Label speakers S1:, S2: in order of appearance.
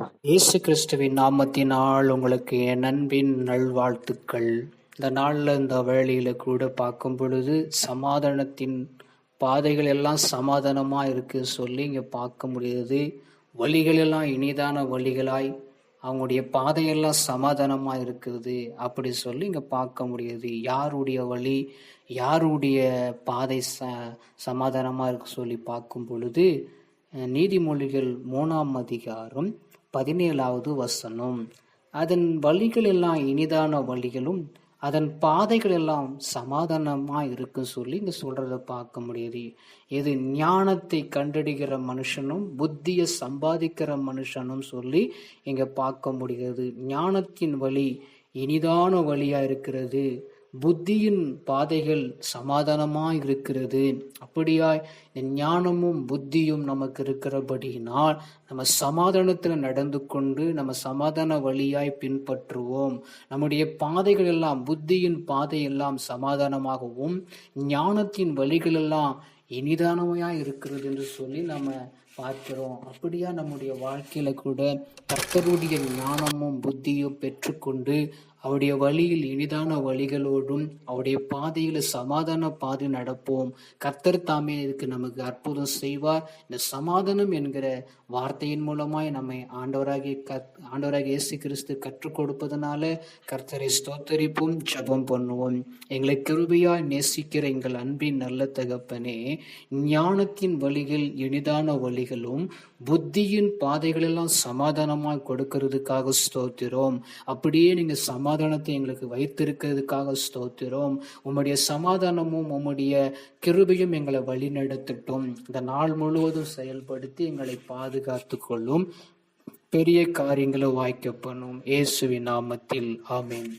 S1: இயேசு கிறிஸ்துவின் நாமத்தினால் உங்களுக்கு என் அன்பின் நல்வாழ்த்துக்கள். இந்த நாளில் இந்த வேளையில கூட பார்க்கும் பொழுது சமாதானத்தின் பாதைகள் எல்லாம் சமாதானமாக இருக்கு சொல்லி இங்கே பார்க்க முடியுது. வழிகள் எல்லாம் இனிதான வழிகளாய் அவங்களுடைய பாதையெல்லாம் சமாதானமாக இருக்குது அப்படி சொல்லி இங்கே பார்க்க முடியுது. யாருடைய வழி யாருடைய பாதை சமாதானமாக இருக்கு சொல்லி பார்க்கும் பொழுது நீதிமொழிகள் 3ஆம் அதிகாரம் 17வது வசனம். அதன் வழிகள் எல்லாம் இனிதான வழிகளும் அதன் பாதைகள் எல்லாம் சமாதானமா இருக்கு சொல்லி இங்க சொல்றத பார்க்க முடியுது. இது ஞானத்தை கண்டறிகிற மனுஷனும் புத்தியை சம்பாதிக்கிற மனுஷனும் சொல்லி இங்க பார்க்க முடிகிறது. ஞானத்தின் வழி இனிதான வழியா இருக்கிறது, புத்தியின் பாதைகள் சமாதானமா இருக்கிறது. அப்படியாய் ஞானமும் புத்தியும் நமக்கு இருக்கிறபடியினால் நம்ம சமாதானத்துல நடந்து கொண்டு நம்ம சமாதான வழியாய் பின்பற்றுவோம். நம்முடைய பாதைகள் எல்லாம் புத்தியின் பாதை எல்லாம் சமாதானமாகவும் ஞானத்தின் வழிகள் எல்லாம் இனிதானமையா இருக்கிறது என்று சொல்லி நம்ம பார்க்கிறோம். அப்படியா நம்முடைய வாழ்க்கையில கூட கர்த்தருடைய ஞானமும் புத்தியும் பெற்றுக்கொண்டு அவருடைய வழியில் இனிதான வழிகளோடும் அவருடைய பாதையில சமாதான பாதை நடப்போம். கர்த்தர் தாமே இதுக்கு நமக்கு அற்புதம் செய்வார். இந்த சமாதானம் என்கிற வார்த்தையின் மூலமாய் நம்மை ஆண்டவராகிய இயேசு கிறிஸ்து கற்றுக் கொடுப்பதனால கர்த்தரை ஸ்தோத்தரிப்போம், ஜெபம் பண்ணுவோம். எங்களை கிருபையாய் நேசிக்கிற எங்கள் அன்பின் நல்ல தகப்பனே, ஞானத்தின் வழிகள் இனிதான வழிகளும் புத்தியின் பாதைகள் எல்லாம் சமாதானமாய் கொடுக்கிறதுக்காக ஸ்தோத்திரோம். அப்படியே நீங்க சமாதானத்தை எங்களுக்கு வைத்திருக்கிறதுக்காக ஸ்தோத்திரோம். உம்முடைய சமாதானமும் உம்முடைய கிருபையும் எங்களை வழி நடத்தட்டும். இந்த நாள் முழுவதும் செயல்படுத்தி எங்களை பாதுகாத்து கொள்ளும். பெரிய காரியங்களை வாய்க்க பண்ணும். இயேசுவின் நாமத்தில் ஆமென்.